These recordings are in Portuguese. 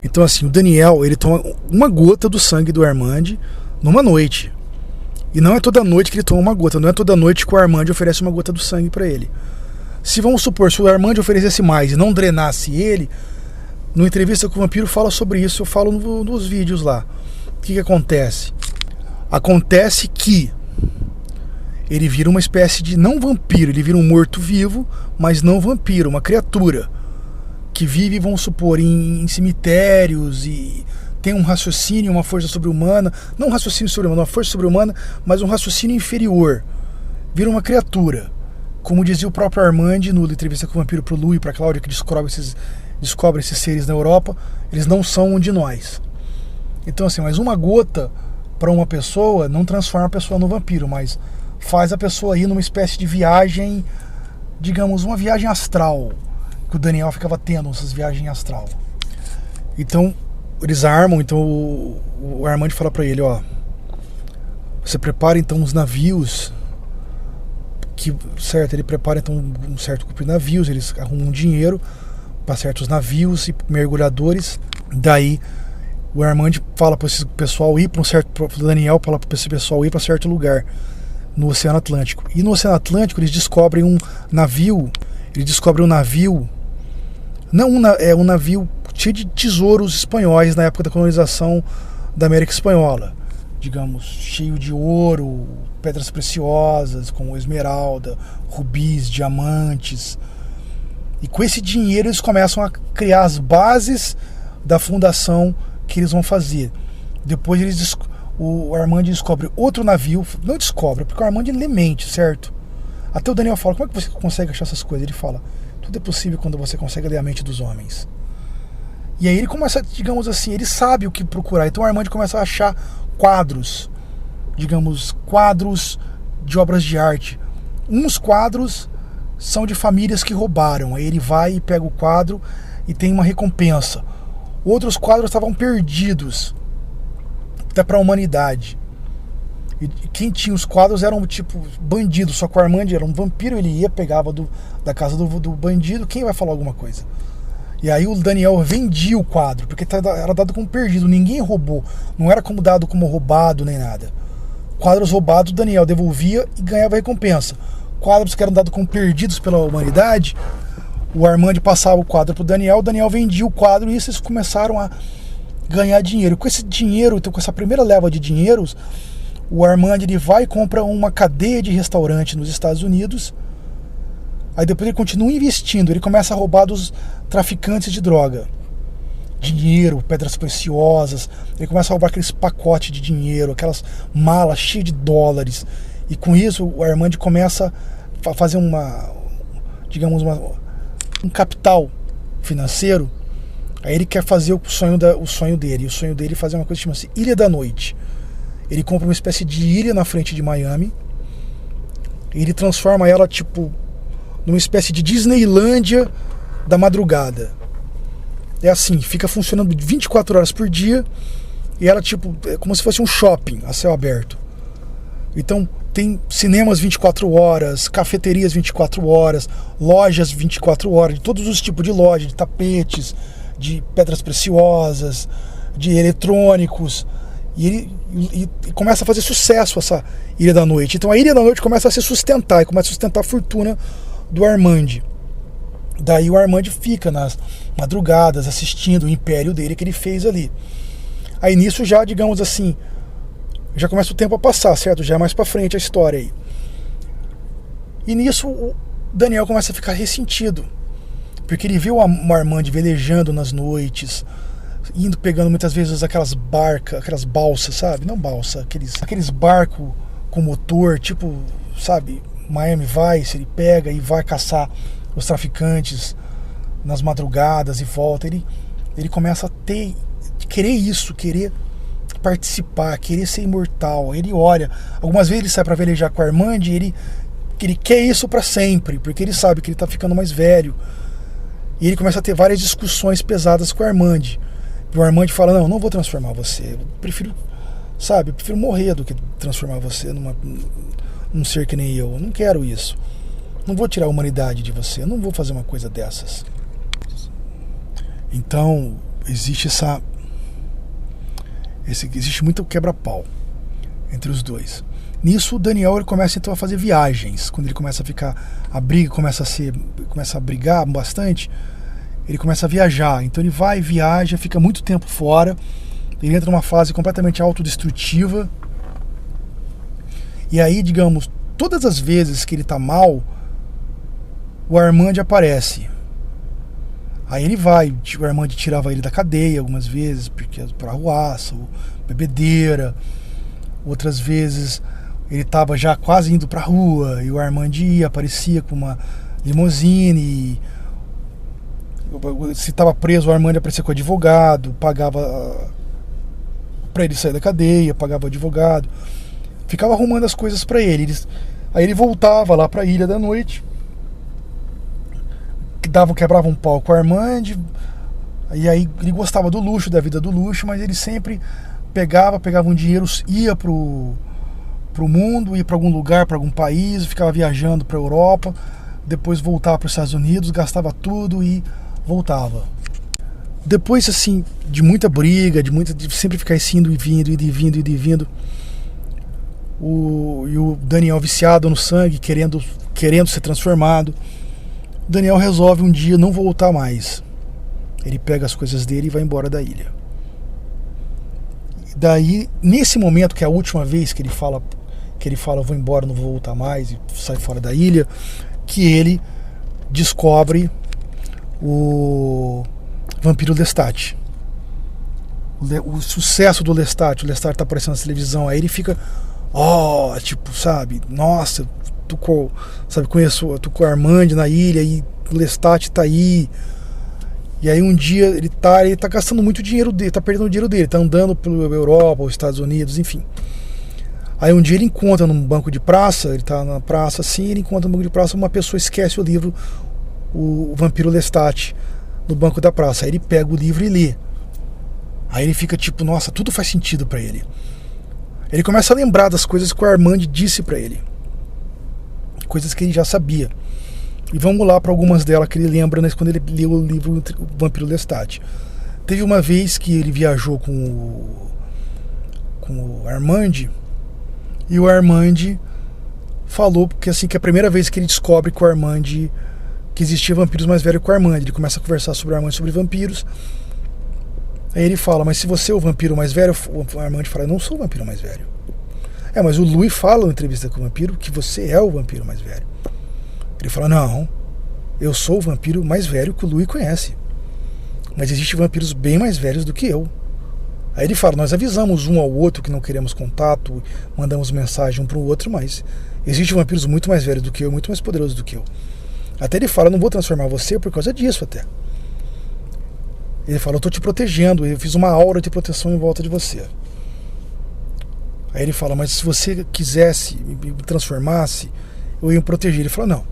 Então assim, o Daniel, ele toma uma gota do sangue do Armand numa noite. E não é toda noite que ele toma uma gota, não é toda noite que o Armand oferece uma gota do sangue para ele. Se vamos supor, se o Armand oferecesse mais e não drenasse ele, no Entrevista com o Vampiro fala sobre isso, eu falo nos vídeos lá. O que acontece? Acontece que ele vira uma espécie de, não vampiro, ele vira um morto-vivo, mas não vampiro, uma criatura que vive, vamos supor, em cemitérios e tem um raciocínio, uma força sobre-humana, não um raciocínio sobre-humano, uma força sobre-humana, mas um raciocínio inferior. Vira uma criatura. Como dizia o próprio Armand no Entrevista com o Vampiro pro Lu e pra Cláudia, que descobre esses seres na Europa, eles não são um de nós. Então assim, mas uma gota para uma pessoa não transforma a pessoa no vampiro, mas faz a pessoa ir numa espécie de viagem, digamos, uma viagem astral, que o Daniel ficava tendo, essas viagens astral. Então eles armam, então o Armand fala pra ele, ó, você prepara então os navios, que, certo, ele prepara então um certo grupo de navios, eles arrumam dinheiro para certos navios e mergulhadores. Daí o Armand fala para esse pessoal ir para um certo, o Daniel fala para esse pessoal ir para certo lugar no Oceano Atlântico. E no Oceano Atlântico eles descobrem um navio, é um navio cheio de tesouros espanhóis na época da colonização da América Espanhola, digamos, cheio de ouro, pedras preciosas como esmeralda, rubis, diamantes. E com esse dinheiro eles começam a criar as bases da fundação que eles vão fazer. Depois o Armand descobre outro navio, não descobre, porque o Armand lê mente, certo? Até o Daniel fala, como é que você consegue achar essas coisas? Ele fala, tudo é possível quando você consegue ler a mente dos homens. E aí ele começa, digamos assim, ele sabe o que procurar. Então o Armand começa a achar quadros, digamos, quadros de obras de arte. Uns quadros são de famílias que roubaram. Aí ele vai e pega o quadro e tem uma recompensa. Outros quadros estavam perdidos até para a humanidade. E quem tinha os quadros eram tipo bandidos. Só que o Armand era um vampiro, ele ia, pegava da casa do bandido. Quem vai falar alguma coisa? E aí o Daniel vendia o quadro, porque era dado como perdido, ninguém roubou, não era como dado como roubado nem nada. Quadros roubados o Daniel devolvia e ganhava recompensa. Quadros que eram dados como perdidos pela humanidade, o Armand passava o quadro pro Daniel, o Daniel vendia o quadro e eles começaram a ganhar dinheiro. Com esse dinheiro, então com essa primeira leva de dinheiros, o Armand ele vai e compra uma cadeia de restaurante nos Estados Unidos. Aí depois ele continua investindo, ele começa a roubar dos traficantes de droga, dinheiro, pedras preciosas. Ele começa a roubar aqueles pacotes de dinheiro, aquelas malas cheias de dólares. E com isso o Armand começa a fazer um capital financeiro. Aí ele quer fazer o sonho dele. E o sonho dele é fazer uma coisa que chama-se Ilha da Noite. Ele compra uma espécie de ilha na frente de Miami. E ele transforma ela tipo numa espécie de Disneylândia da madrugada. É assim, fica funcionando 24 horas por dia. E ela tipo, é como se fosse um shopping a céu aberto. Então tem cinemas 24 horas, cafeterias 24 horas, lojas 24 horas, de todos os tipos de lojas, de tapetes, de pedras preciosas, de eletrônicos. E ele começa a fazer sucesso essa Ilha da Noite. Então a Ilha da Noite começa a se sustentar, e começa a sustentar a fortuna do Armand. Daí o Armand fica nas madrugadas assistindo o império dele que ele fez ali. Aí nisso já, digamos assim, já começa o tempo a passar, certo? Já é mais pra frente a história aí. E nisso o Daniel começa a ficar ressentido, porque ele vê o Armand velejando nas noites, indo pegando muitas vezes aquelas balsas, sabe? Não balsa, aqueles barcos com motor, tipo, sabe, Miami Vice. Ele pega e vai caçar os traficantes nas madrugadas e volta. Ele começa a querer participar, querer ser imortal. Ele olha, algumas vezes ele sai para velejar com o Armand e ele quer isso para sempre, porque ele sabe que ele tá ficando mais velho. E ele começa a ter várias discussões pesadas com o Armand. E o Armand fala, não vou transformar você, eu prefiro morrer do que transformar você num ser que nem eu não quero isso, não vou tirar a humanidade de você, eu não vou fazer uma coisa dessas. Então existe existe muito quebra-pau entre os dois. Nisso o Daniel ele começa então a fazer viagens. Quando ele começa a ficar, a briga começa a brigar bastante, ele começa a viajar. Então ele vai, viaja, fica muito tempo fora. Ele entra numa fase completamente autodestrutiva. E aí, digamos, todas as vezes que ele tá mal, o Armand aparece. Aí ele vai, o Armand tirava ele da cadeia algumas vezes, porque pra arruaça, bebedeira. Outras vezes ele tava já quase indo pra rua e o Armand ia, aparecia com uma limousine. Se tava preso, o Armand aparecia com o advogado, pagava pra ele sair da cadeia, pagava o advogado. Ficava arrumando as coisas pra ele. Aí ele voltava lá pra Ilha da Noite, quebrava um pau com o Armand. E aí ele gostava do luxo, da vida do luxo, mas ele sempre pegava um dinheiro, ia pro mundo, ia para algum lugar, para algum país, ficava viajando para Europa, depois voltava para os Estados Unidos, gastava tudo e voltava. Depois, assim, de muita briga, de sempre ficar indo e vindo, e o Daniel viciado no sangue, querendo ser transformado, o Daniel resolve um dia não voltar mais. Ele pega as coisas dele e vai embora da ilha. Daí, nesse momento, que é a última vez que ele fala eu vou embora, não vou voltar mais, e sai fora da ilha, que ele descobre o Vampiro Lestat. O sucesso do Lestat. O Lestat tá aparecendo na televisão, aí ele fica, tipo, sabe, nossa, tô com o Armand na ilha e o Lestat tá aí. E aí um dia ele tá gastando muito dinheiro dele, tá perdendo o dinheiro dele, tá andando pela Europa, os Estados Unidos, enfim. Aí um dia ele encontra num banco de praça, ele tá na praça assim, ele encontra no banco de praça, uma pessoa esquece o livro, o Vampiro Lestat, no banco da praça. Aí ele pega o livro e lê. Aí ele fica tipo, nossa, tudo faz sentido pra ele. Ele começa a lembrar das coisas que o Armand disse pra ele. Coisas que ele já sabia. E vamos lá para algumas delas que ele lembra, né, quando ele leu o livro O Vampiro Lestat. Teve uma vez que ele viajou com o Armand, e o Armand falou que é a primeira vez que ele descobre que o Armand, que existia vampiros mais velhos que o Armand. Ele começa a conversar sobre o Armand, sobre vampiros. Aí ele fala, mas se você é o vampiro mais velho, o Armand fala, eu não sou o vampiro mais velho. Mas o Louis fala na entrevista com o vampiro que você é o vampiro mais velho. Ele fala, não, eu sou o vampiro mais velho que o Louis conhece. Mas existem vampiros bem mais velhos do que eu. Aí ele fala, nós avisamos um ao outro que não queremos contato, mandamos mensagem um para o outro, mas existem vampiros muito mais velhos do que eu, muito mais poderosos do que eu. Até ele fala, eu não vou transformar você por causa disso até. Ele fala, eu estou te protegendo, eu fiz uma aura de proteção em volta de você. Aí ele fala, mas se você quisesse, me transformasse, eu ia me proteger. Ele fala, não,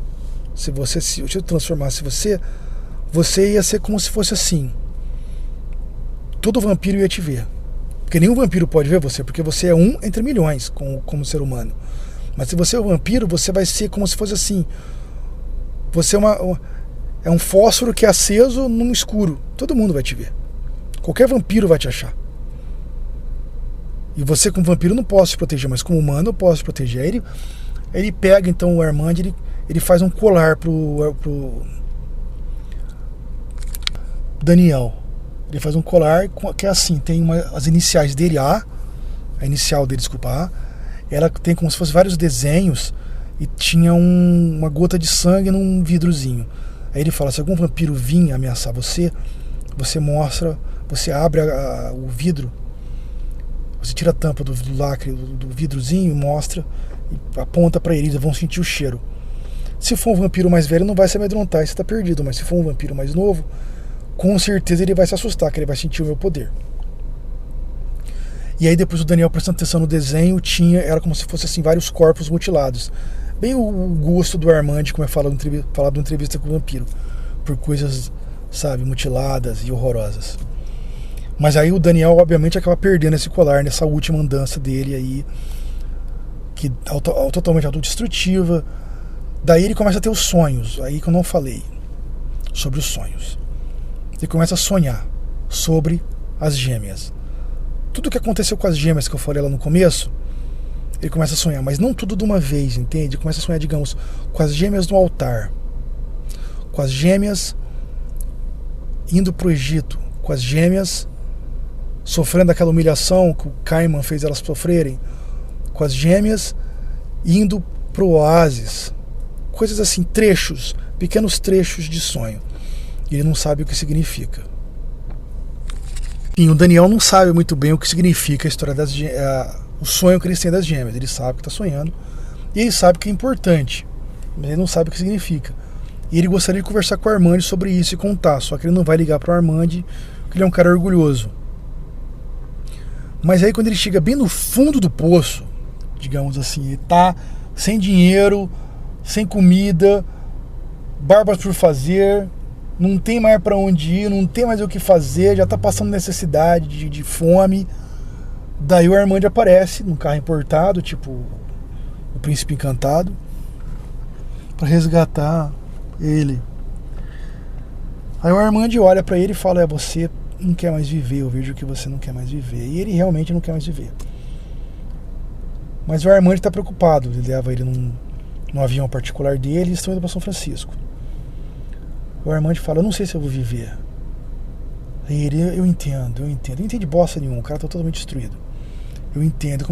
se eu te transformasse você ia ser como se fosse assim. Todo vampiro ia te ver. Porque nenhum vampiro pode ver você, porque você é um entre milhões como ser humano. Mas se você é um vampiro, você vai ser como se fosse assim. Você é um fósforo que é aceso num escuro. Todo mundo vai te ver. Qualquer vampiro vai te achar. E você como vampiro não posso te proteger, mas como humano eu posso te proteger. Aí ele pega então o Armand, ele faz um colar pro Daniel. Ele faz um colar que é assim, tem as iniciais dele, a inicial dele, desculpa, A. Ela tem como se fosse vários desenhos e tinha uma gota de sangue num vidrozinho. Aí ele fala, se algum vampiro vir ameaçar você, você abre o vidro, você tira a tampa do lacre, do vidrozinho, mostra e aponta pra eles, vão sentir o cheiro. Se for um vampiro mais velho, não vai se amedrontar, você tá perdido, mas se for um vampiro mais novo, com certeza ele vai se assustar, que ele vai sentir o meu poder. E aí depois o Daniel, prestando atenção no desenho, era como se fosse assim, vários corpos mutilados. Bem o gosto do Armand, como é falado na entrevista com o vampiro, por coisas, sabe, mutiladas e horrorosas. Mas aí o Daniel obviamente acaba perdendo esse colar nessa última andança dele aí, que totalmente autodestrutiva. Daí ele começa a ter os sonhos, aí que eu não falei sobre os sonhos. Ele começa a sonhar. sobre as gêmeas. Tudo o que aconteceu com as gêmeas que eu falei lá no começo, ele começa a sonhar, mas não tudo de uma vez, entende? Ele começa a sonhar, digamos, com as gêmeas no altar, com as gêmeas indo pro Egito, com as gêmeas sofrendo aquela humilhação que o Caiman fez elas sofrerem, com as gêmeas indo pro oásis, coisas assim, trechos, pequenos trechos de sonho. E ele não sabe o que significa. E o Daniel não sabe muito bem o que significa a história das o sonho que eles têm das gêmeas. Ele sabe que está sonhando e ele sabe que é importante, mas ele não sabe o que significa. E ele gostaria de conversar com o Armand sobre isso e contar, só que ele não vai ligar para o Armand, porque ele é um cara orgulhoso. Mas aí quando ele chega bem no fundo do poço, digamos assim, ele tá sem dinheiro, sem comida, barbas por fazer, não tem mais para onde ir, não tem mais o que fazer, já tá passando necessidade de fome. Daí o Armand aparece num carro importado, tipo o Príncipe Encantado, para resgatar ele. Aí o Armand olha para ele e fala: você não quer mais viver, eu vejo que você não quer mais viver. E ele realmente não quer mais viver. Mas o Armand está preocupado, ele leva ele num avião particular dele e estão indo para São Francisco. O Armand fala: eu não sei se eu vou viver. Aí ele: eu entendo. Ele não entende bosta nenhuma, o cara tá totalmente destruído. Eu entendo.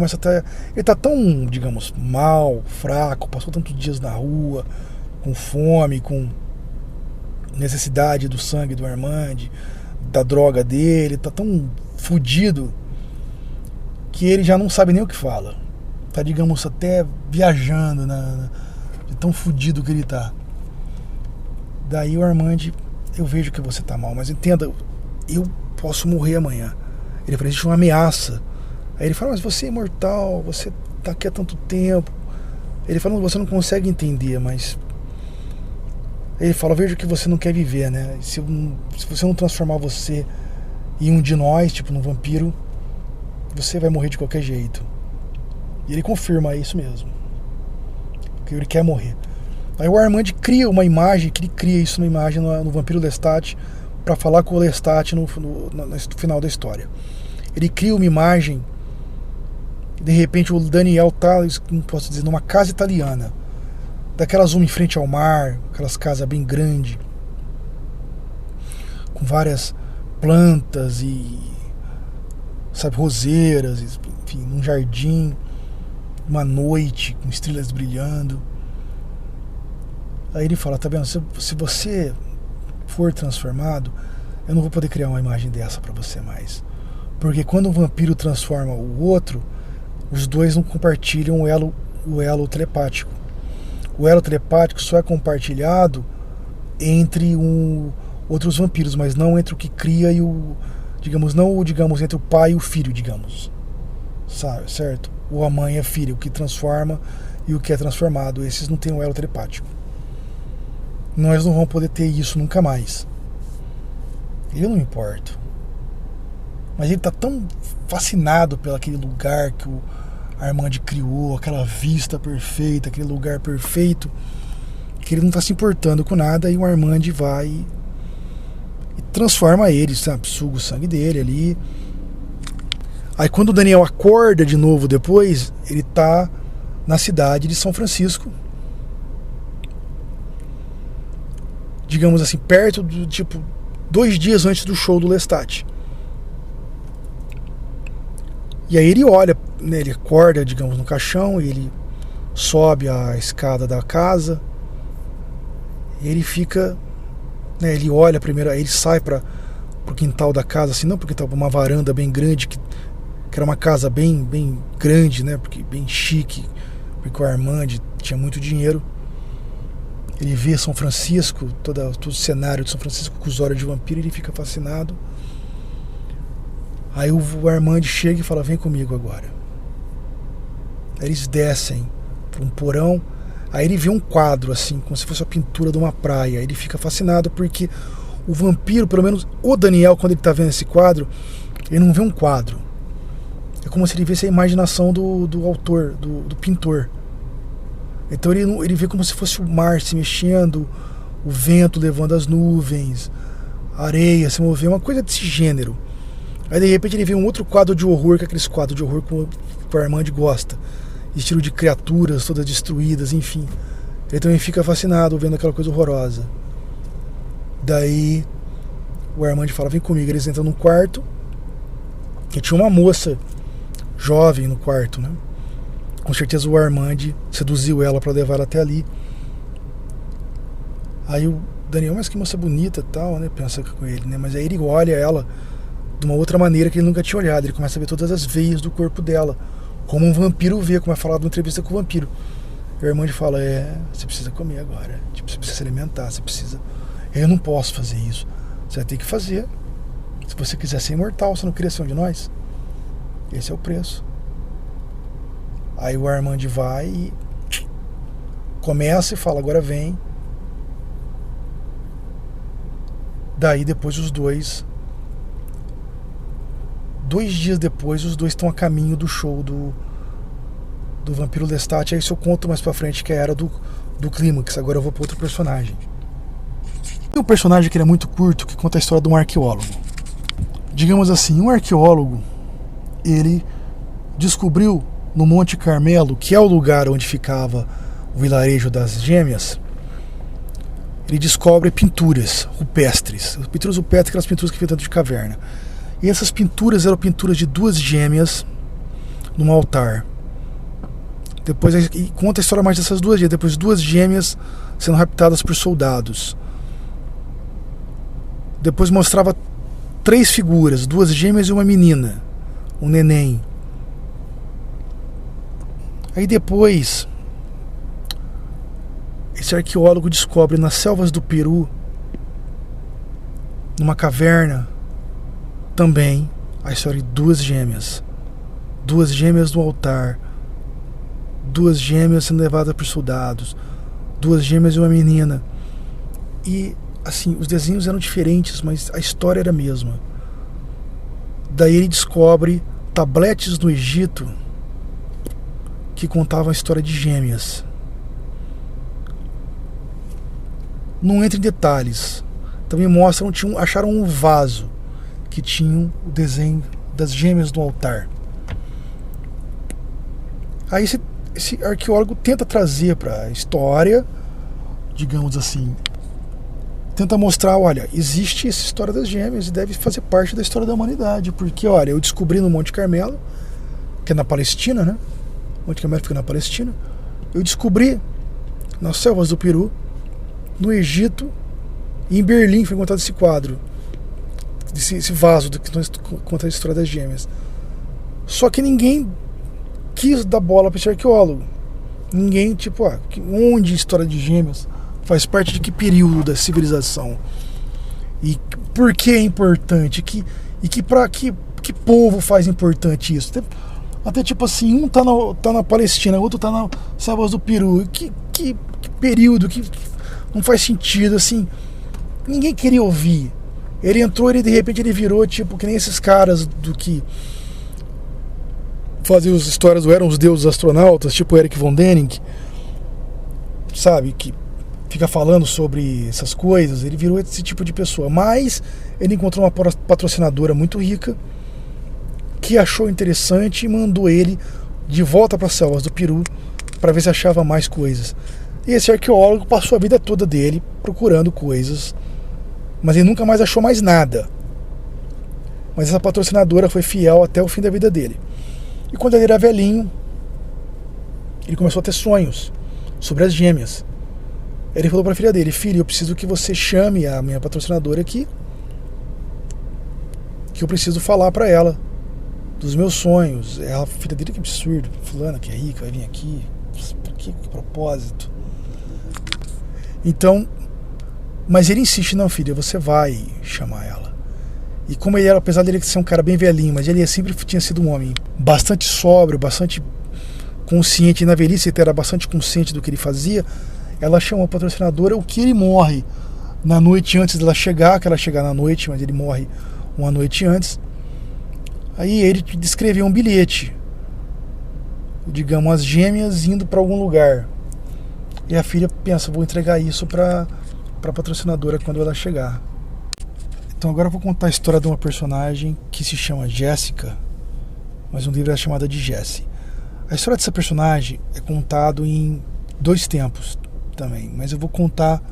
Ele tá tão, digamos, mal, fraco, passou tantos dias na rua, com fome, com necessidade do sangue do Armand, da droga dele, tá tão fudido que ele já não sabe nem o que fala. Tá, digamos, até viajando de tão fudido que ele tá. Daí o Armand: eu vejo que você tá mal, mas entenda, eu posso morrer amanhã. Ele fala: existe uma ameaça. Aí ele fala: mas você é imortal, você tá aqui há tanto tempo. Ele fala: você não consegue entender, mas... Ele fala: eu vejo que você não quer viver, né? Se você não transformar você em um de nós, tipo num vampiro, você vai morrer de qualquer jeito. E ele confirma isso mesmo, que ele quer morrer. Aí o Armand cria uma imagem, que ele cria isso numa imagem no vampiro Lestat, para falar com o Lestat no final da história. Ele cria uma imagem, de repente o Daniel tá, não posso dizer, numa casa italiana, daquelas uma em frente ao mar, aquelas casas bem grandes, com várias plantas e, sabe, roseiras, enfim, num jardim, uma noite com estrelas brilhando. Aí ele fala: tá vendo, se você for transformado, eu não vou poder criar uma imagem dessa pra você mais, porque quando um vampiro transforma o outro, os dois não compartilham o elo telepático. O elo telepático só é compartilhado entre outros vampiros, mas não entre o que cria e o... digamos, entre o pai e o filho, digamos. Sabe, certo? Ou a mãe e a filha, o que transforma e o que é transformado. Esses não têm o elo telepático. Nós não vamos poder ter isso nunca mais. Eu não me importo. Mas ele tá tão fascinado pelo aquele lugar que o Armand criou, aquela vista perfeita, aquele lugar perfeito, que ele não tá se importando com nada. E o Armand vai e transforma ele, sabe? Suga o sangue dele ali. Aí quando o Daniel acorda de novo depois, ele tá na cidade de São Francisco, digamos assim, perto do, tipo, 2 dias antes do show do Lestat. E aí ele olha, né, ele acorda, digamos, no caixão, e ele sobe a escada da casa, e ele fica, né, ele olha primeiro, aí ele sai pro quintal da casa, assim, não pro quintal, pra uma varanda bem grande, que era uma casa bem grande, né, porque bem chique, porque o Armand tinha muito dinheiro. Ele vê São Francisco, todo o cenário de São Francisco com os olhos de vampiro, e ele fica fascinado. Aí o Armand chega e fala: vem comigo agora. Aí eles descem para um porão. Aí ele vê um quadro assim, como se fosse a pintura de uma praia. Aí ele fica fascinado porque o vampiro, pelo menos o Daniel, quando ele está vendo esse quadro, ele não vê um quadro. É como se ele visse a imaginação do autor, do pintor. Então ele vê como se fosse o mar se mexendo, o vento levando as nuvens, areia se mover, uma coisa desse gênero. Aí de repente ele vê um outro quadro de horror, que é aqueles quadros de horror que o Armand gosta, estilo de criaturas todas destruídas, enfim. Ele também fica fascinado vendo aquela coisa horrorosa. Daí o Armand fala, vem comigo. Eles entram num quarto e tinha uma moça jovem no quarto, né? Com certeza o Armand seduziu ela para levar ela até ali. Aí o Daniel, mas que moça bonita e tal, né? Pensa com ele, né? Mas aí ele olha ela de uma outra maneira que ele nunca tinha olhado. Ele começa a ver todas as veias do corpo dela, como um vampiro vê, como é falado numa entrevista com o vampiro. E o Armand fala, você precisa comer agora. Tipo, você precisa se alimentar, você precisa... Eu não posso fazer isso. Você vai ter que fazer. Se você quiser ser imortal, você não queria ser um de nós? Esse é o preço. Aí o Armand vai e começa e fala, agora vem. Daí depois os dois... 2 dias depois, os dois estão a caminho do show do Vampiro Lestat. Aí isso eu conto mais pra frente, que era do clímax. Agora eu vou pra outro personagem. Tem um personagem que ele é muito curto, que conta a história de um arqueólogo. Digamos assim, um arqueólogo, ele descobriu no Monte Carmelo, que é o lugar onde ficava o vilarejo das gêmeas, ele descobre pinturas rupestres. Pinturas rupestres, aquelas pinturas que ficam dentro de caverna. E essas pinturas eram pinturas de 2 gêmeas num altar. Depois e conta a história mais dessas 2 gêmeas. Depois 2 gêmeas sendo raptadas por soldados. Depois mostrava 3 figuras, 2 gêmeas e uma menina, um neném. Aí depois esse arqueólogo descobre nas selvas do Peru, numa caverna, também a história de 2 gêmeas. 2 gêmeas no altar. 2 gêmeas sendo levadas por soldados. 2 gêmeas e uma menina. E assim, os desenhos eram diferentes, mas a história era a mesma. Daí ele descobre tabletes no Egito que contavam a história de gêmeas. Não entra em detalhes. Também mostram, acharam um vaso que tinham o desenho das gêmeas no altar. Aí esse arqueólogo tenta trazer para a história, digamos assim, tenta mostrar, olha, existe essa história das gêmeas e deve fazer parte da história da humanidade, porque, olha, eu descobri no Monte Carmelo, que é na Palestina, né? O Monte Carmelo fica na Palestina. Eu descobri nas selvas do Peru, no Egito e em Berlim foi encontrado esse quadro, esse vaso que conta a história das gêmeas. Só que ninguém quis dar bola para esse arqueólogo. Ninguém, tipo, onde a história de gêmeas faz parte de que período da civilização? E por que é importante? Que povo faz importante isso? Até tipo assim, um tá na Palestina, outro tá nas selvas do Peru. Que período, que não faz sentido, assim. Ninguém queria ouvir. Ele entrou e de repente ele virou tipo que nem esses caras do que faziam as histórias do Eram os Deuses Astronautas, tipo Eric Von Däniken, sabe, que fica falando sobre essas coisas. Ele virou esse tipo de pessoa. Mas ele encontrou uma patrocinadora muito rica que achou interessante e mandou ele de volta para as selvas do Peru para ver se achava mais coisas. E esse arqueólogo passou a vida toda dele procurando coisas, mas ele nunca mais achou mais nada. Mas essa patrocinadora foi fiel até o fim da vida dele. E quando ele era velhinho, ele começou a ter sonhos sobre as gêmeas. Ele falou para a filha dele: filha, eu preciso que você chame a minha patrocinadora aqui, que eu preciso falar para ela dos meus sonhos. A filha dele: que absurdo, fulana que é rica vai vir aqui, para que propósito? Então, mas ele insiste: não, filha, você vai chamar ela. E como ele era, apesar dele ser um cara bem velhinho, mas ele sempre tinha sido um homem bastante sóbrio, bastante consciente, e na velhice ele era bastante consciente do que ele fazia. Ela chamou a patrocinadora, o que ele morre na noite antes dela chegar, que ela chegar na noite, mas ele morre uma noite antes. Aí ele descreveu um bilhete, digamos, as gêmeas indo para algum lugar. E a filha pensa: vou entregar isso para a patrocinadora quando ela chegar. Então agora eu vou contar a história de uma personagem que se chama Jessica, mas no livro é chamada de Jessie. A história dessa personagem é contado em 2 tempos também, mas eu vou contar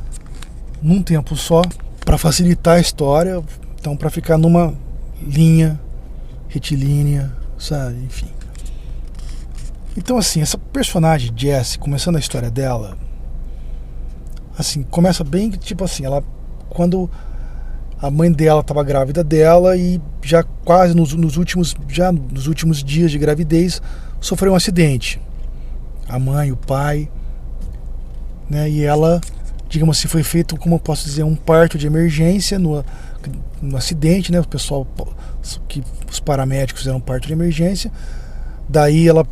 num tempo só para facilitar a história, então para ficar numa linha retilínea, sabe, enfim. Então assim, essa personagem Jessie, começando a história dela, assim, começa bem tipo assim, ela quando a mãe dela estava grávida dela e já quase nos últimos dias de gravidez sofreu um acidente. A mãe, o pai, né? E ela, digamos assim, foi feito, como eu posso dizer, um parto de emergência no acidente, né? O pessoal, os paramédicos fizeram um parto de emergência. Daí ela,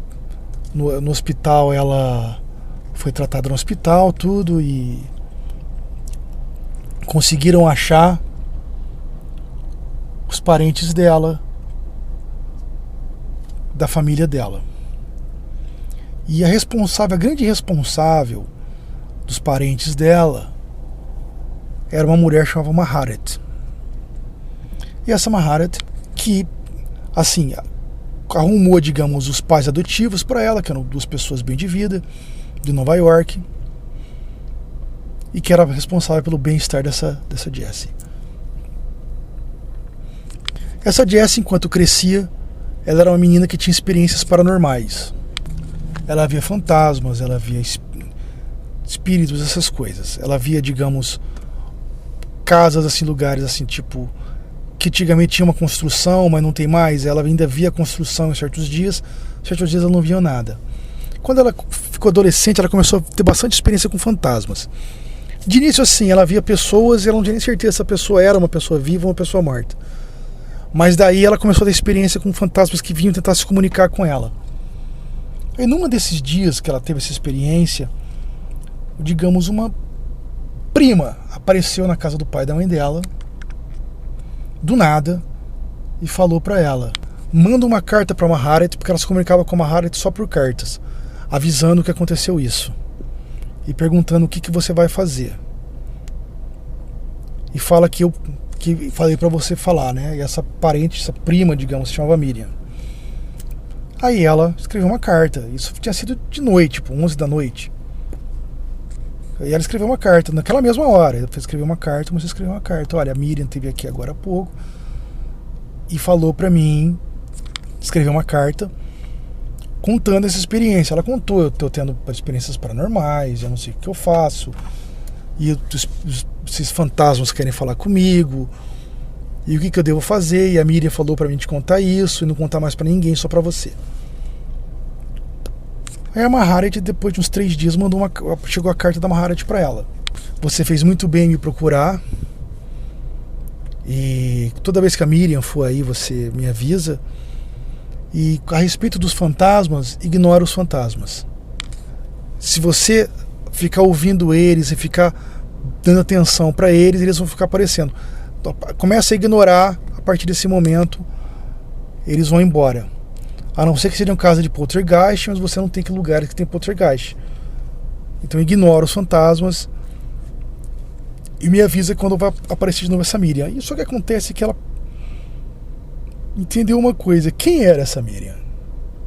no hospital, ela foi tratada no hospital, tudo, e conseguiram achar os parentes dela, da família dela. E a grande responsável dos parentes dela era uma mulher chamada Maharet. E essa Maharet, que assim arrumou, digamos, os pais adotivos para ela, que eram 2 pessoas bem de vida, de Nova York, e que era responsável pelo bem-estar dessa Jessie. Essa Jessie, enquanto crescia, ela era uma menina que tinha experiências paranormais. Ela via fantasmas, ela via espíritos, essas coisas. Ela via, digamos, casas, assim, lugares assim, tipo, que antigamente tinha uma construção, mas não tem mais. Ela ainda via a construção em certos dias ela não via nada. Quando ela ficou adolescente, ela começou a ter bastante experiência com fantasmas. De início, assim, ela via pessoas e ela não tinha nem certeza se a pessoa era uma pessoa viva ou uma pessoa morta. Mas daí ela começou a ter experiência com fantasmas que vinham tentar se comunicar com ela. E num desses dias que ela teve essa experiência, digamos, uma prima apareceu na casa do pai e da mãe dela, do nada, e falou pra ela: manda uma carta pra Maharet, porque ela se comunicava com a Maharet só por cartas, avisando que aconteceu isso e perguntando o que você vai fazer. E fala que falei pra você falar, né? E essa parente, essa prima, digamos, se chamava Miriam. Aí ela escreveu uma carta. Isso tinha sido de noite, tipo 11 da noite. E ela escreveu uma carta naquela mesma hora. Ela escreveu uma carta, começou a escrever uma carta. Olha, a Miriam esteve aqui agora há pouco e falou pra mim, escreveu uma carta contando essa experiência. Ela contou: eu tô tendo experiências paranormais, eu não sei o que eu faço, e esses fantasmas querem falar comigo, e o que eu devo fazer. E a Miriam falou pra mim te contar isso e não contar mais pra ninguém, só pra você. Aí a Maharet, depois de uns 3 dias, chegou a carta da Maharet pra ela: você fez muito bem em me procurar, e toda vez que a Miriam for aí você me avisa, e a respeito dos fantasmas, ignora os fantasmas. Se você ficar ouvindo eles e ficar dando atenção pra eles, eles vão ficar aparecendo. Começa a ignorar. A partir desse momento eles vão embora, a não ser que seja um caso de poltergeist, mas você não tem que lugares que tem poltergeist. Então ignora os fantasmas e me avisa quando vai aparecer de novo essa Miriam. E só que acontece que ela entendeu uma coisa: quem era essa Miriam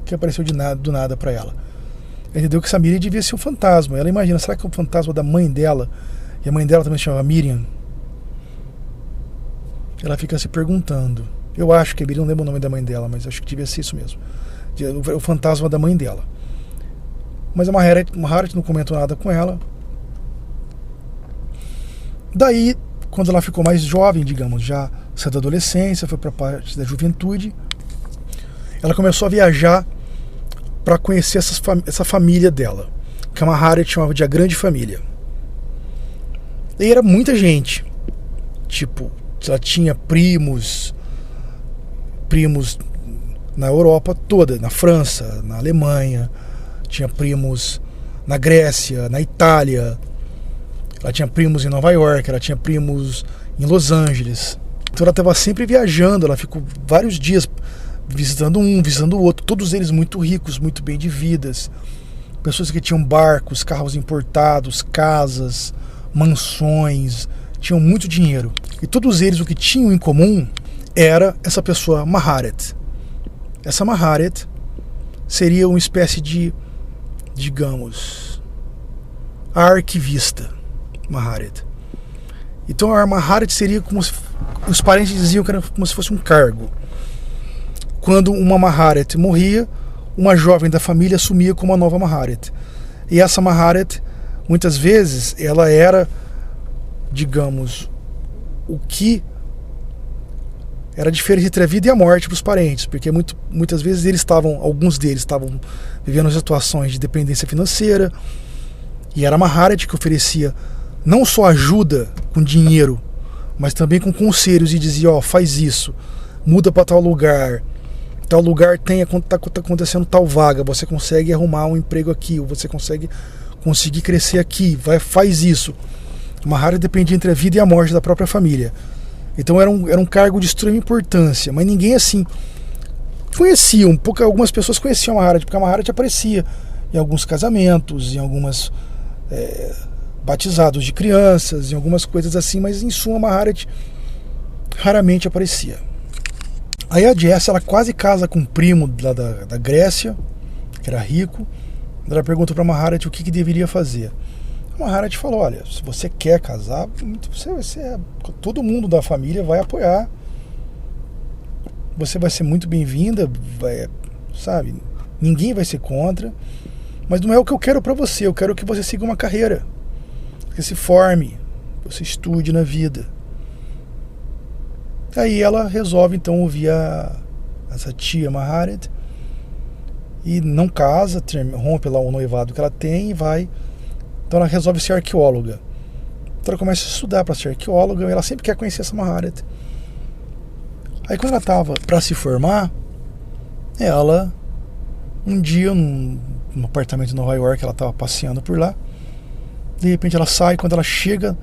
que apareceu do nada pra ela? Ela entendeu que essa Miriam devia ser um fantasma. Ela imagina: será que é um fantasma da mãe dela? E a mãe dela também se chamava Miriam? Ela fica se perguntando. Eu acho que a Miriam, não lembro o nome da mãe dela, mas acho que devia ser isso mesmo, o fantasma da mãe dela. Mas a Maharet não comentou nada com ela. Daí, quando ela ficou mais jovem, digamos, já saiu da adolescência, foi para a parte da juventude, ela começou a viajar para conhecer essa família dela, que a Maharet chamava de a grande família. E era muita gente. Tipo, ela tinha primos na Europa toda, na França, na Alemanha, tinha primos na Grécia, na Itália, ela tinha primos em Nova York, ela tinha primos em Los Angeles. Então ela estava sempre viajando, ela ficou vários dias visitando um, visitando o outro, todos eles muito ricos, muito bem de vidas, pessoas que tinham barcos, carros importados, casas, mansões, tinham muito dinheiro. E todos eles o que tinham em comum era essa pessoa Maharet. Essa Maharet seria uma espécie de, digamos, a arquivista Maharet. Então a Maharet seria como se, os parentes diziam que era como se fosse um cargo. Quando uma Maharet morria, uma jovem da família assumia como a nova Maharet. E essa Maharet, muitas vezes, ela era, digamos, o que era diferente entre a vida e a morte para os parentes, porque muitas vezes alguns deles estavam vivendo situações de dependência financeira, e era a Maharet que oferecia não só ajuda com dinheiro, mas também com conselhos e dizia, ó, faz isso, muda para tal lugar está acontecendo tal vaga, você consegue arrumar um emprego aqui, ou você conseguir crescer aqui, faz isso. A Maharet dependia entre a vida e a morte da própria família. Então era um cargo de extrema importância, mas ninguém assim conhecia, algumas pessoas conheciam a Maharet, porque a Maharet aparecia em alguns casamentos, em algumas batizados de crianças, em algumas coisas assim, mas em suma a Maharet raramente aparecia. Aí a Jessie, ela quase casa com um primo lá da Grécia, que era rico. Ela perguntou para a Maharet o que deveria fazer. A Maharet falou, olha, se você quer casar, todo mundo da família vai apoiar. Você vai ser muito bem-vinda, sabe? Ninguém vai ser contra. Mas não é o que eu quero para você. Eu quero que você siga uma carreira, que se forme, que você estude na vida. Aí ela resolve então ouvir essa tia Maharet e não casa, rompe lá o noivado que ela tem e vai. Então ela resolve ser arqueóloga. Então ela começa a estudar para ser arqueóloga e ela sempre quer conhecer essa Maharet. Aí quando ela estava para se formar, ela, um dia num apartamento em Nova York, ela estava passeando por lá, de repente ela sai, quando ela chega,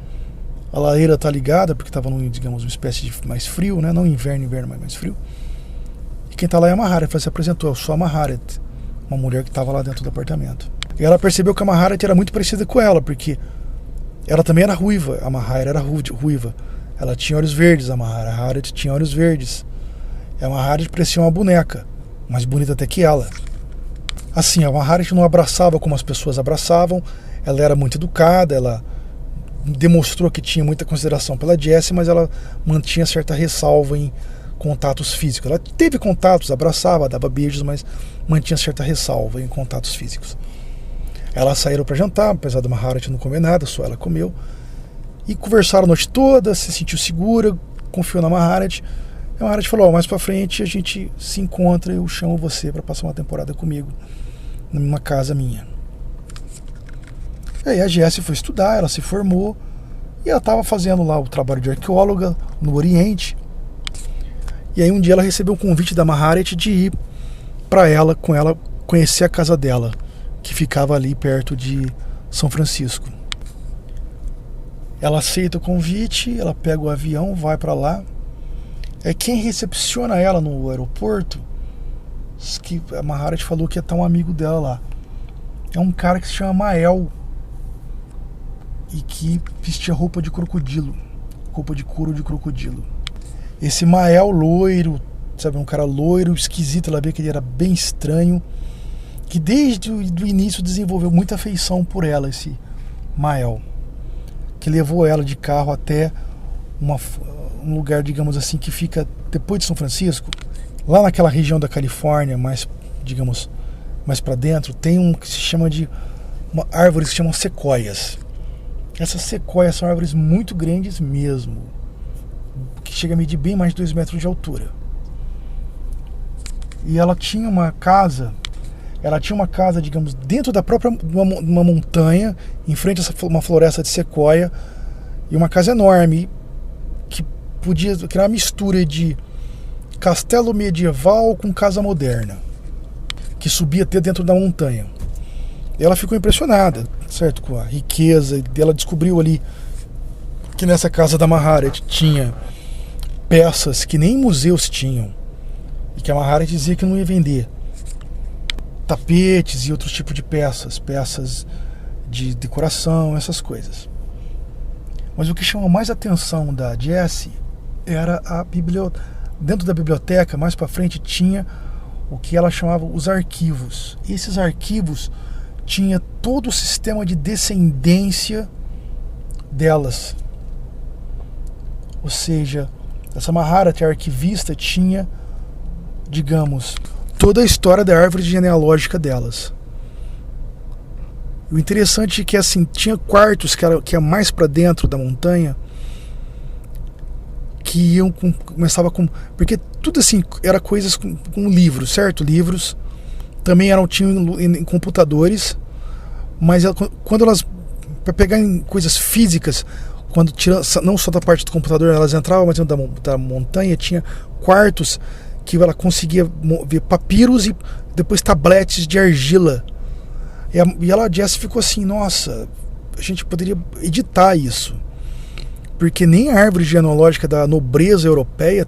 a lareira tá ligada, porque estava num, digamos, uma espécie de mais frio, né? Não inverno, mas mais frio. E quem tá lá é a Maharet. Ela se apresentou, eu sou a Maharet, uma mulher que estava lá dentro do apartamento. E ela percebeu que a Maharet era muito parecida com ela, porque ela também era ruiva, a Maharet era ruiva. Ela tinha olhos verdes, a Maharet tinha olhos verdes. E a Maharet parecia uma boneca, mais bonita até que ela. Assim, a Maharet não abraçava como as pessoas abraçavam, ela era muito educada, ela demonstrou que tinha muita consideração pela Jessie, mas ela mantinha certa ressalva em contatos físicos. Ela teve contatos, abraçava, dava beijos, mas mantinha certa ressalva em contatos físicos. Elas saíram para jantar, apesar da Maharet não comer nada, só ela comeu, e conversaram a noite toda, se sentiu segura, confiou na Maharet. E a Maharet falou, mais para frente a gente se encontra e eu chamo você para passar uma temporada comigo numa casa minha. E aí a Jessie foi estudar, ela se formou e ela estava fazendo lá o trabalho de arqueóloga no Oriente. E aí um dia ela recebeu um convite da Maharet de ir para ela, com ela, conhecer a casa dela, que ficava ali perto de São Francisco. Ela aceita o convite, ela pega o avião, vai para lá. É quem recepciona ela no aeroporto, que a Maharet falou que ia estar um amigo dela lá. É um cara que se chama Mael, e que vestia roupa de crocodilo, roupa de couro de crocodilo. Esse Mael loiro, sabe, um cara loiro, esquisito, ela vê que ele era bem estranho, que desde o início desenvolveu muita afeição por ela, esse Mael, que levou ela de carro até um lugar, digamos assim, que fica depois de São Francisco, lá naquela região da Califórnia, mais, digamos, mais para dentro, tem um que se chama de árvores que se chamam sequoias. Essas sequoias são árvores muito grandes mesmo, que chega a medir bem mais de 2 metros de altura. E ela tinha uma casa, digamos, dentro da própria uma montanha, em frente a uma floresta de sequoia, e uma casa enorme, que era uma mistura de castelo medieval com casa moderna, que subia até dentro da montanha. E ela ficou impressionada, certo, com a riqueza, e ela descobriu ali que nessa casa da Maharet tinha peças que nem museus tinham, e que a Maharet dizia que não ia vender. Tapetes e outros tipos de peças de decoração, essas coisas. Mas o que chama mais atenção da Jessie era dentro da biblioteca, mais para frente, tinha o que ela chamava os arquivos. E esses arquivos tinha todo o sistema de descendência delas. Ou seja, essa Maharat, a arquivista, tinha, digamos, toda a história da árvore genealógica delas. O interessante é que assim, tinha quartos que é mais para dentro da montanha, que iam começava com, porque tudo assim era coisas com livros, certo? Livros também tinham em computadores, mas quando elas, para pegar em coisas físicas, quando não só da parte do computador, elas entravam, mas dentro da montanha tinha quartos que ela conseguia ver papiros e depois tabletes de argila. E ela, Jessie, ficou assim, nossa, a gente poderia editar isso. Porque nem a árvore genealógica da nobreza europeia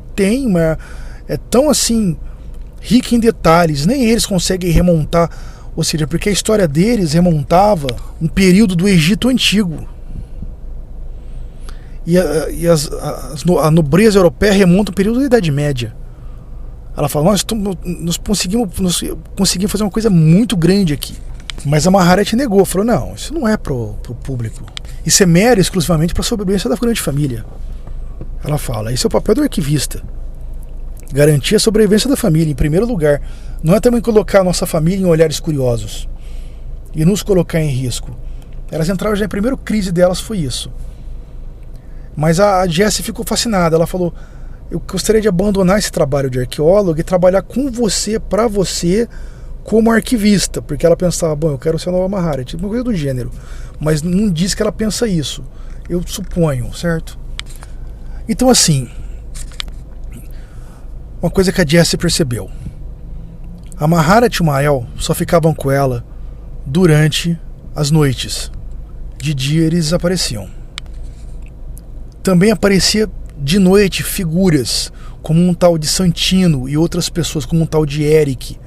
é tão assim rica em detalhes, nem eles conseguem remontar, ou seja, porque a história deles remontava um período do Egito Antigo. E a nobreza europeia remonta um período da Idade Média. Ela fala, nós conseguimos fazer uma coisa muito grande aqui. Mas a Maharat negou, falou, não, isso não é pro público. Isso é mero exclusivamente para a sobrevivência da grande família. Ela fala, esse é o papel do arquivista. Garantir a sobrevivência da família, em primeiro lugar. Não é também colocar a nossa família em olhares curiosos e nos colocar em risco. Elas entraram já em primeira crise delas, foi isso. Mas a Jessie ficou fascinada. Ela falou, eu gostaria de abandonar esse trabalho de arqueóloga e trabalhar com você, para você, como arquivista, porque ela pensava, bom, eu quero ser a nova Maharat, uma coisa do gênero, mas não diz que ela pensa isso, eu suponho, certo? Então assim, uma coisa que a Jessie percebeu, a Maharat e o Mael só ficavam com ela durante as noites, de dia eles desapareciam. Também aparecia de noite figuras, como um tal de Santino e outras pessoas, como um tal de Eric,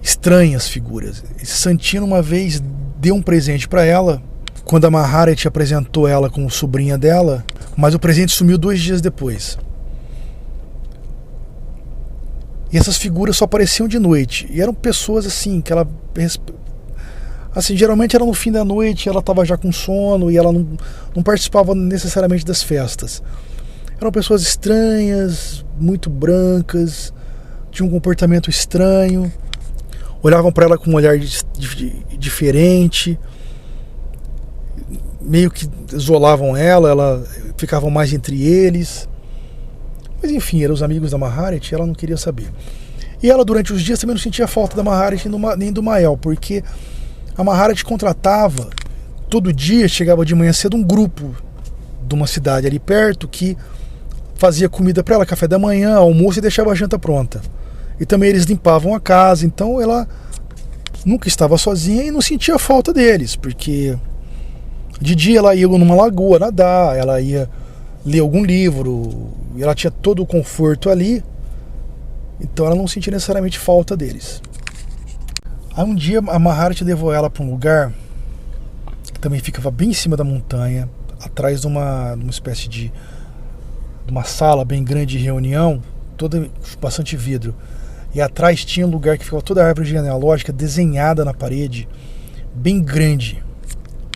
estranhas figuras. Esse Santino uma vez deu um presente para ela, quando a Maharat apresentou ela como sobrinha dela, mas o presente sumiu 2 dias depois. E essas figuras só apareciam de noite, e eram pessoas assim, que ela, assim, geralmente era no fim da noite, ela estava já com sono e ela não participava necessariamente das festas. Eram pessoas estranhas, muito brancas, tinham um comportamento estranho, olhavam para ela com um olhar diferente, meio que isolavam ela ficavam mais entre eles. Mas enfim, eram os amigos da Maharat, ela não queria saber. E ela durante os dias também não sentia falta da Maharat nem do Mael, porque a Maharat contratava, todo dia chegava de manhã cedo um grupo de uma cidade ali perto que fazia comida para ela, café da manhã, almoço, e deixava a janta pronta. E também eles limpavam a casa, então ela nunca estava sozinha e não sentia falta deles, porque de dia ela ia numa lagoa nadar, ela ia ler algum livro, e ela tinha todo o conforto ali, então ela não sentia necessariamente falta deles. Aí um dia a Maharat levou ela para um lugar que também ficava bem em cima da montanha, atrás de uma espécie de uma sala bem grande de reunião, toda bastante vidro. E atrás tinha um lugar que ficava toda a árvore genealógica desenhada na parede, bem grande.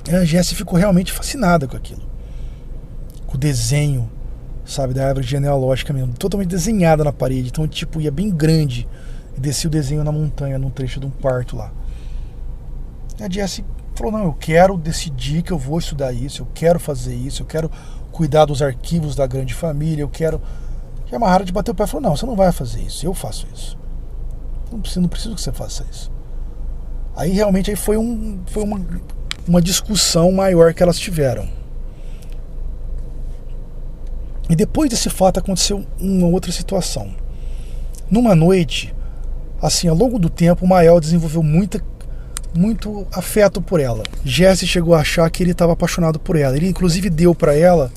E a Jessie ficou realmente fascinada com aquilo, com o desenho, sabe, da árvore genealógica mesmo, totalmente desenhada na parede. Então tipo, ia bem grande e descia o desenho na montanha, num trecho de um parto lá. E a Jessie falou, não, eu quero decidir que eu vou estudar isso, eu quero fazer isso, eu quero cuidar dos arquivos da grande família, eu quero... E a Maharat bateu o pé e falou, não, você não vai fazer isso, eu faço isso. Não preciso que você faça isso. Aí realmente aí foi uma discussão maior que elas tiveram. E depois desse fato aconteceu uma outra situação. Numa noite, assim, ao longo do tempo, o Mael desenvolveu muito afeto por ela. Jessie chegou a achar que ele estava apaixonado por ela. Ele inclusive deu para ela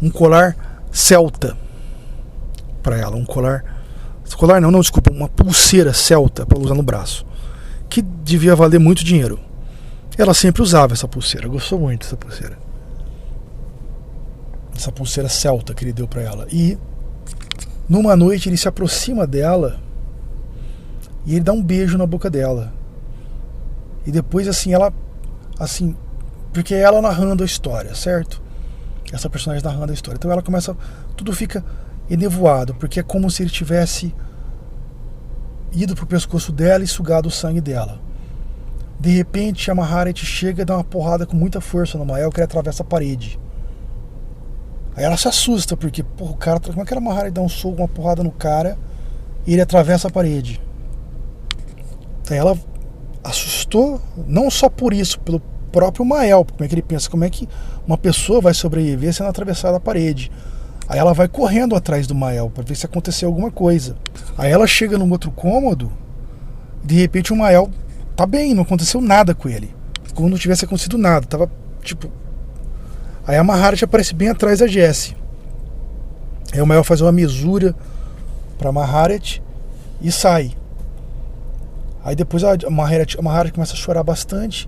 um colar celta. Uma pulseira celta para usar no braço, que devia valer muito dinheiro. Ela sempre usava essa pulseira, gostou muito dessa pulseira. essa pulseira celta que ele deu para ela. E numa noite ele se aproxima dela e ele dá um beijo na boca dela. E depois assim, ela, assim, porque é ela narrando a história, certo? Essa personagem narrando a história. Então ela começa, tudo fica enevoado, porque é como se ele tivesse ido pro pescoço dela e sugado o sangue dela. De repente a Maharet chega e dá uma porrada com muita força no Mael, que ele atravessa a parede. Aí ela se assusta, porque, porra, o cara, como é que a Maharet dá um soco, uma porrada no cara e ele atravessa a parede? Aí ela assustou, não só por isso, pelo próprio Mael, como é que ele pensa, como é que uma pessoa vai sobreviver sendo atravessada a parede? Aí ela vai correndo atrás do Mael para ver se aconteceu alguma coisa. Aí ela chega num outro cômodo, de repente o Mael tá bem, não aconteceu nada com ele, como não tivesse acontecido nada, tava tipo. Aí a Maharet aparece bem atrás da Jessie. Aí o Mael faz uma mesura pra Maharet e sai. Aí depois a Maharet começa a chorar bastante.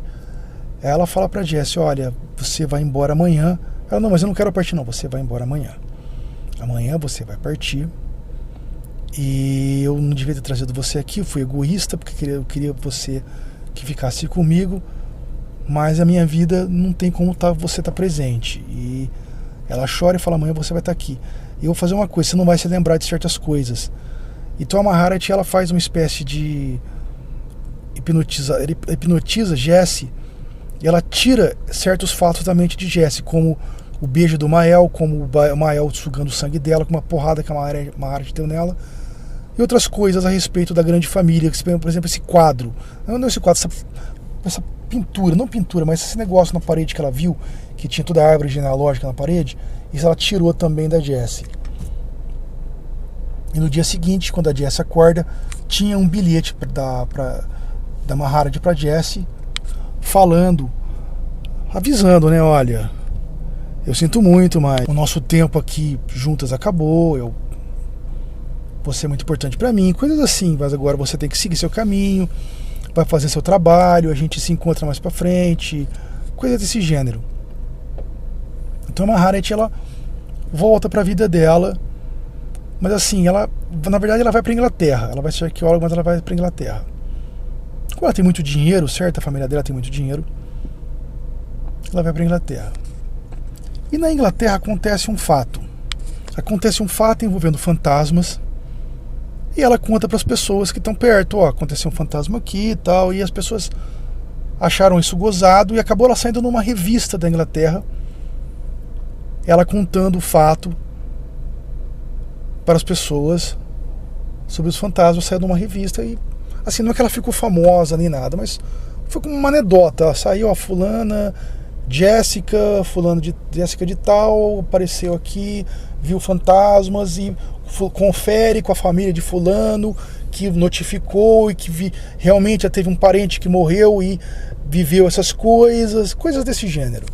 Aí ela fala pra Jessie, olha, você vai embora amanhã. Ela, não, mas eu não quero partir não, você vai embora amanhã. Amanhã você vai partir. E eu não devia ter trazido você aqui, eu fui egoísta, porque eu queria você que ficasse comigo. Mas a minha vida não tem como você tá presente. E ela chora e fala, amanhã você vai estar aqui. E eu vou fazer uma coisa, você não vai se lembrar de certas coisas. Então a Maharet, ela faz uma espécie de hipnotiza Jessie, e ela tira certos fatos da mente de Jessie, como o beijo do Mael, como o Mael sugando o sangue dela, com uma porrada que a Maharet deu nela, e outras coisas a respeito da grande família, por exemplo, esse quadro. Não esse quadro, essa pintura, não pintura, mas esse negócio na parede que ela viu, que tinha toda a árvore genealógica na parede, isso ela tirou também da Jessie. E no dia seguinte, quando a Jessie acorda, tinha um bilhete da Maharet pra Jessie, falando, avisando, né, olha, eu sinto muito, mas o nosso tempo aqui juntas acabou, você é muito importante pra mim, coisas assim, mas agora você tem que seguir seu caminho, vai fazer seu trabalho, a gente se encontra mais pra frente, coisas desse gênero. Então a Maharet, ela volta pra vida dela, mas assim, ela, na verdade, ela vai pra Inglaterra, ela vai ser arqueóloga, mas ela vai pra Inglaterra. Como ela tem muito dinheiro, certo? A família dela tem muito dinheiro, ela vai pra Inglaterra. E na Inglaterra acontece um fato envolvendo fantasmas. E ela conta para as pessoas que estão perto, ó, aconteceu um fantasma aqui e tal, e as pessoas acharam isso gozado, e acabou ela saindo numa revista da Inglaterra, ela contando o fato para as pessoas sobre os fantasmas, saiu numa revista, e assim, não é que ela ficou famosa nem nada, mas foi como uma anedota, ela saiu, a fulana, Jéssica de tal, apareceu aqui, viu fantasmas e confere com a família de fulano, que notificou e que realmente já teve um parente que morreu e viveu essas coisas desse gênero.